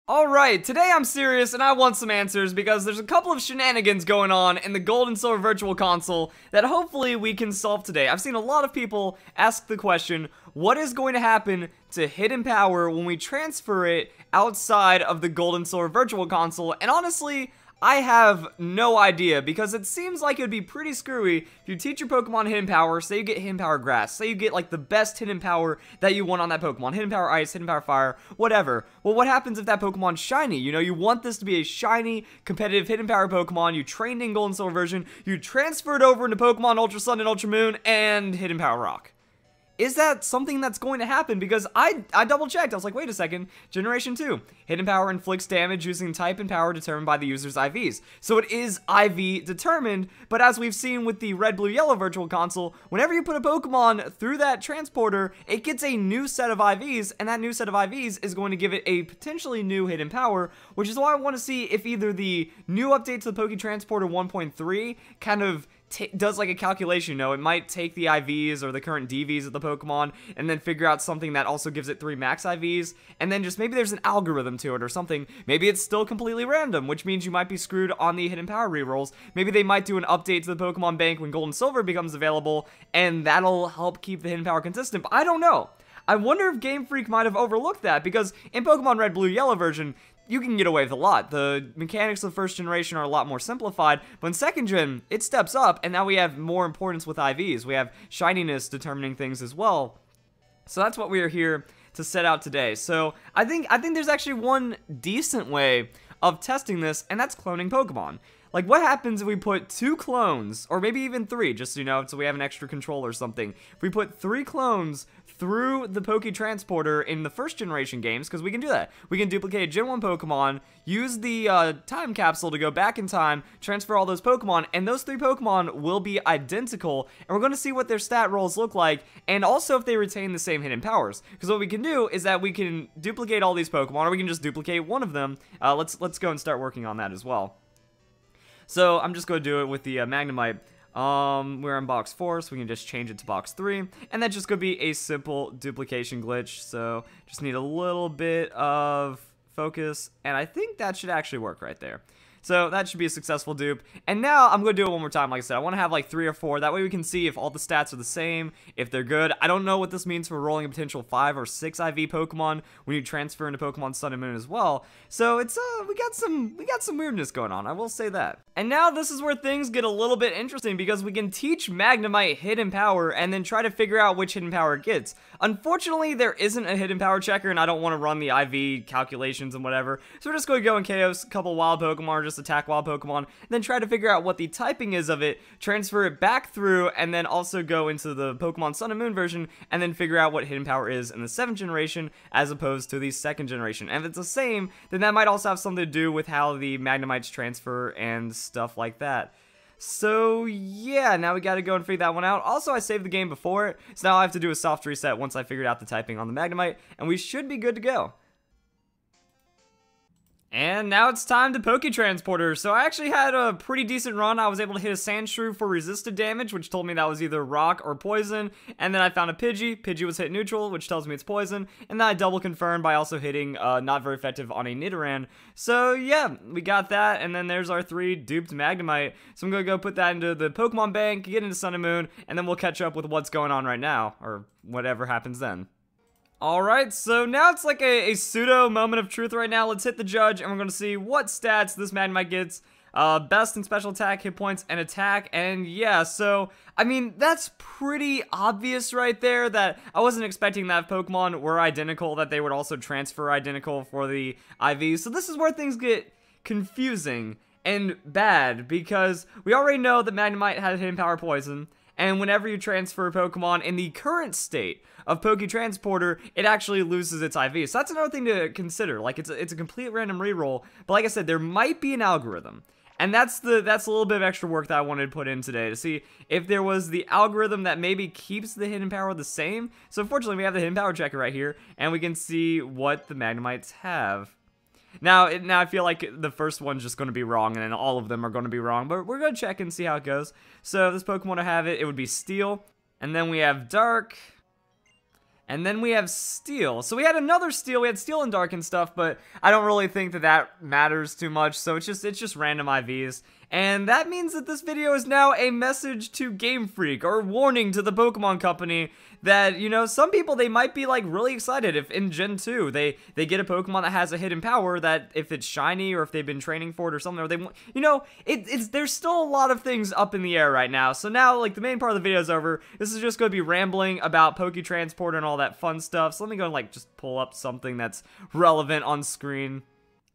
Alright, today I'm serious and I want some answers because there's a couple of shenanigans going on in the Gold and Silver Virtual Console that hopefully we can solve today. I've seen a lot of people ask the question, what is going to happen to Hidden Power when we transfer it outside of the Gold and Silver Virtual Console? And honestly, I have no idea, because it seems like it would be pretty screwy if you teach your Pokemon Hidden Power, say you get Hidden Power Grass, say you get like the best Hidden Power that you want on that Pokemon, Hidden Power Ice, Hidden Power Fire, whatever. Well, what happens if that Pokemon's shiny? You know, you want this to be a shiny, competitive Hidden Power Pokemon, you trained in Gold and Silver version, you transfer it over into Pokemon Ultra Sun and Ultra Moon, and Hidden Power Rock. Is that something that's going to happen? Because I double checked. I was like, wait a second. Generation 2. Hidden Power inflicts damage using type and power determined by the user's IVs. So it is IV determined, but as we've seen with the Red, Blue, Yellow Virtual Console, whenever you put a Pokemon through that transporter, it gets a new set of IVs, and that new set of IVs is going to give it a potentially new Hidden Power, which is why I want to see if either the new update to the Poke Transporter 1.3 kind of does like a calculation, you know, it might take the IVs or the current DVs of the Pokemon and then figure out something that also gives it 3 max IVs, and then just maybe there's an algorithm to it or something. Maybe it's still completely random, which means you might be screwed on the Hidden Power rerolls. Maybe they might do an update to the Pokemon Bank when Gold and Silver becomes available, and that'll help keep the Hidden Power consistent, but I don't know. I wonder if Game Freak might have overlooked that, because in Pokemon Red, Blue, Yellow version, you can get away with a lot. The mechanics of first generation are a lot more simplified, but in second gen, it steps up, and now we have more importance with IVs. We have shininess determining things as well. So that's what we are here to set out today. So I think there's actually one decent way of testing this, and that's cloning Pokemon. Like, what happens if we put 2 clones, or maybe even 3, just, you know, so we have an extra control or something. If we put 3 clones through the Poke Transporter in the first generation games, because we can do that. We can duplicate a Gen 1 Pokemon, use the time capsule to go back in time, transfer all those Pokemon, and those 3 Pokemon will be identical, and we're going to see what their stat rolls look like, and also if they retain the same hidden powers. Because what we can do is that we can duplicate all these Pokemon, or we can just duplicate one of them. Let's go and start working on that as well. So I'm just going to do it with the Magnemite. We're in box 4, so we can just change it to box 3, and that's just going to be a simple duplication glitch. So just need a little bit of focus, and I think that should actually work right there. So that should be a successful dupe. And now I'm going to do it one more time. Like I said, I want to have like 3 or 4. That way we can see if all the stats are the same, if they're good. I don't know what this means for rolling a potential 5 or 6 IV Pokemon when you transfer into Pokemon Sun and Moon as well. So it's we got some weirdness going on, I will say that. And now this is where things get a little bit interesting, because we can teach Magnemite Hidden Power and then try to figure out which Hidden Power it gets. Unfortunately, there isn't a Hidden Power checker, and I don't want to run the IV calculations and whatever. So we're just going to go and KO a couple wild Pokemon, or just attack wild Pokemon, and then try to figure out what the typing is of it, transfer it back through, and then also go into the Pokemon Sun and Moon version, and then figure out what Hidden Power is in the 7th generation, as opposed to the 2nd generation. And if it's the same, then that might also have something to do with how the Magnemites transfer and stuff like that. So yeah, now we gotta go and figure that one out. Also, I saved the game before it, so now I have to do a soft reset once I figured out the typing on the Magnemite, and we should be good to go. And now it's time to Poke Transporter. So I actually had a pretty decent run. I was able to hit a Sandshrew for resisted damage, which told me that was either rock or poison. And then I found a Pidgey. Pidgey was hit neutral, which tells me it's poison. And then I double confirmed by also hitting not very effective on a Nidoran. So yeah, we got that. And then there's our 3 duped Magnemite. So I'm going to go put that into the Pokemon Bank, get into Sun and Moon, and then we'll catch up with what's going on right now, or whatever happens then. Alright, so now it's like a pseudo moment of truth right now. Let's hit the judge, and we're going to see what stats this Magnemite gets. Best in special attack, hit points, and attack. And yeah, so, I mean, that's pretty obvious right there, that I wasn't expecting that if Pokemon were identical, that they would also transfer identical for the IVs. So this is where things get confusing and bad, because we already know that Magnemite had Hidden Power Poison. And whenever you transfer a Pokemon in the current state of Poke Transporter, it actually loses its IV. So that's another thing to consider. Like, it's a complete random reroll. But like I said, there might be an algorithm. And that's a little bit of extra work that I wanted to put in today, to see if there was the algorithm that maybe keeps the Hidden Power the same. So unfortunately, we have the Hidden Power checker right here, and we can see what the Magnemites have. Now I feel like the first one's just going to be wrong, and then all of them are going to be wrong, but we're going to check and see how it goes. So if this Pokemon to have it, it would be Steel, and then we have Dark, And then we have Steel. So we had another Steel. We had Steel and Dark and stuff, but I don't really think that that matters too much. So it's just random IVs. And that means that this video is now a message to Game Freak, or warning to the Pokemon Company that, you know, some people, they might be like really excited if in Gen 2 they get a Pokemon that has a hidden power that if it's shiny or if they've been training for it or something, or they, you know, there's still a lot of things up in the air right now. So now, like, the main part of the video is over. This is just going to be rambling about Transporter and all that fun stuff. So let me go and like just pull up something that's relevant on screen.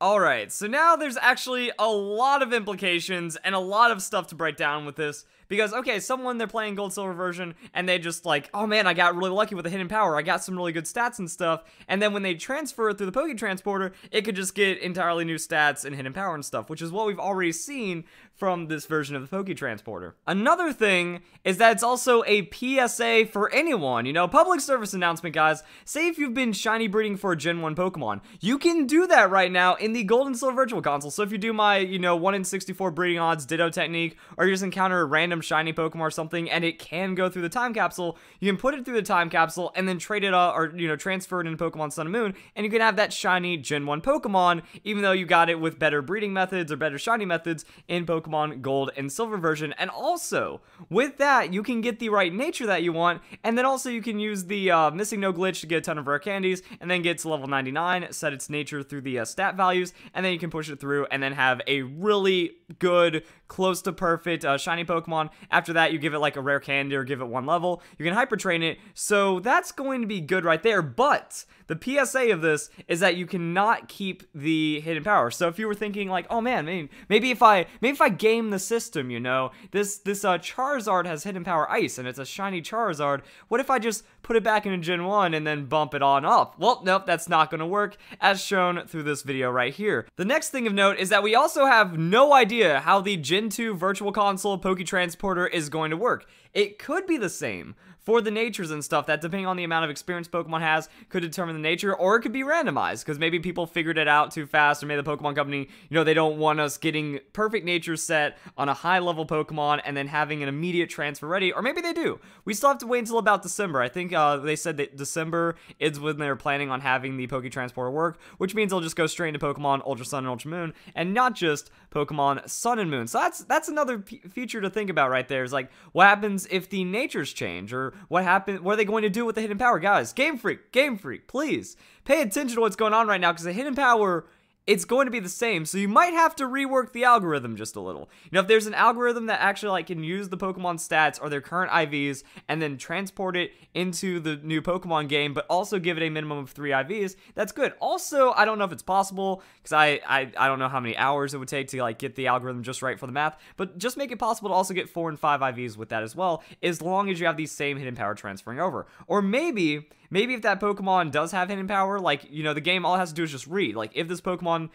Alright, so now there's actually a lot of implications and a lot of stuff to break down with this. Because, okay, someone, they're playing Gold Silver version, and they just like, oh man, I got really lucky with the hidden power, I got some really good stats and stuff, and then when they transfer it through the Transporter, it could just get entirely new stats and hidden power and stuff, which is what we've already seen from this version of the Transporter. Another thing is that it's also a PSA for anyone, you know, public service announcement, guys. Say if you've been shiny breeding for a Gen 1 Pokemon, you can do that right now in the Gold and Silver Virtual Console. So if you do my, you know, 1 in 64 breeding odds Ditto technique, or you just encounter a random shiny Pokemon or something, and it can go through the time capsule, you can put it through the time capsule and then trade it or, you know, transfer it into Pokemon Sun and Moon, and you can have that shiny Gen 1 Pokemon, even though you got it with better breeding methods or better shiny methods in Pokemon Gold and Silver version. And also, with that, you can get the right nature that you want, and then also you can use the Missing No Glitch to get a ton of rare candies, and then get to level 99, set its nature through the stat values, and then you can push it through, and then have a really good, close to perfect shiny Pokemon. After that, you give it like a rare candy or give it 1 level. You can hyper train it, so that's going to be good right there. But the PSA of this is that you cannot keep the hidden power. So if you were thinking like, oh man, maybe if I game the system, you know, this Charizard has hidden power Ice and it's a shiny Charizard. What if I just put it back into Gen 1 and then bump it on up? Well, nope, that's not going to work, as shown through this video right here. The next thing of note is that we also have no idea how the Gen 2 Virtual Console Transporter is going to work. It could be the same for the natures and stuff, that depending on the amount of experience Pokemon has, could determine the nature, or it could be randomized, because maybe people figured it out too fast, or maybe the Pokemon Company, you know, they don't want us getting perfect nature set on a high-level Pokemon and then having an immediate transfer ready, or maybe they do. We still have to wait until about December. I think they said that December is when they're planning on having the Transporter work, which means they'll just go straight into Pokemon Ultra Sun and Ultra Moon, and not just Pokemon Sun and Moon. So that's another feature to think about right there, is like, what happens if the natures change, or what are they going to do with the hidden power? Guys, Game Freak, please pay attention to what's going on right now, because the hidden power, it's going to be the same, so you might have to rework the algorithm just a little. You know, if there's an algorithm that actually like can use the Pokemon stats or their current IVs and then transport it into the new Pokemon game, but also give it a minimum of 3 IVs, that's good. Also, I don't know if it's possible, because I don't know how many hours it would take to like get the algorithm just right for the math, but just make it possible to also get 4 and 5 IVs with that as well, as long as you have the same hidden power transferring over. Or maybe if that Pokemon does have hidden power, like, you know, the game all it has to do is just read. Like, if this Pokemon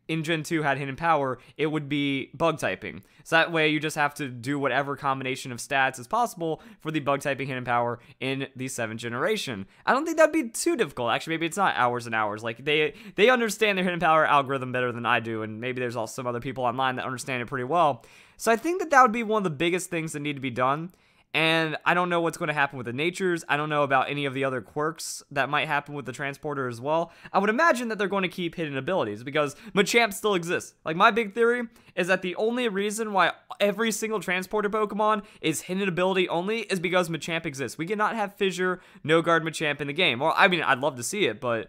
in Gen 2 had hidden power, it would be bug typing. So that way you just have to do whatever combination of stats is possible for the bug typing hidden power in the 7th generation. I don't think that'd be too difficult. Actually, maybe it's not hours and hours. Like, they understand their hidden power algorithm better than I do, and maybe there's also some other people online that understand it pretty well. So I think that would be one of the biggest things that need to be done. And I don't know what's going to happen with the natures. I don't know about any of the other quirks that might happen with the Transporter as well. I would imagine that they're going to keep hidden abilities, because Machamp still exists. Like, my big theory is that the only reason why every single Transporter Pokemon is hidden ability only is because Machamp exists. We cannot have Fissure, No Guard Machamp in the game. Well, I mean, I'd love to see it, but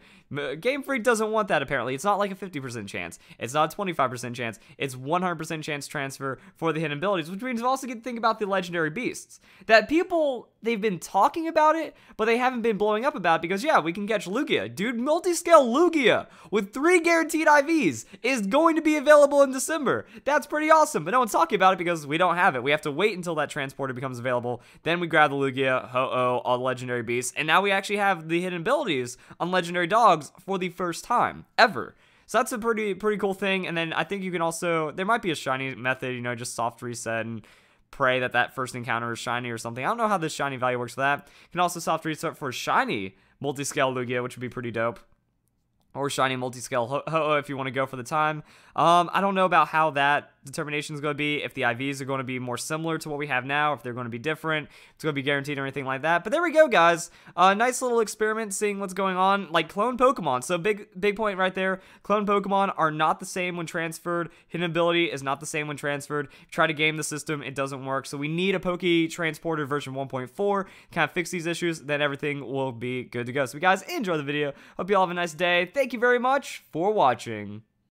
Game Freak doesn't want that, apparently. It's not like a 50% chance. It's not a 25% chance. It's 100% chance transfer for the hidden abilities, which means we also get to think about the legendary beasts. That people, they've been talking about it, but they haven't been blowing up about it, because, yeah, we can catch Lugia. Dude, multi-scale Lugia with 3 guaranteed IVs is going to be available in December. That's pretty awesome, but no one's talking about it because we don't have it. We have to wait until that Transporter becomes available. Then we grab the Lugia, Ho-Oh, all the legendary beasts, and now we actually have the hidden abilities on legendary dogs for the first time ever. So that's a pretty cool thing. And then I think you can also, there might be a shiny method, you know, just soft reset and pray that first encounter is shiny or something. I don't know how the shiny value works for that. You can also soft reset for shiny multi-scale Lugia, which would be pretty dope. Or shiny multi-scale Ho-Oh if you want to go for the time. I don't know about how that determination is going to be, if the IVs are going to be more similar to what we have now, if they're going to be different, it's going to be guaranteed or anything like that. But there we go, guys. Nice little experiment seeing what's going on, like clone Pokemon. So big point right there. Clone Pokemon are not the same when transferred. Hidden ability is not the same when transferred. Try to game the system, it doesn't work. So we need a Poke Transporter version 1.4, kind of fix these issues, then everything will be good to go. So guys, enjoy the video. Hope you all have a nice day. Thank you very much for watching.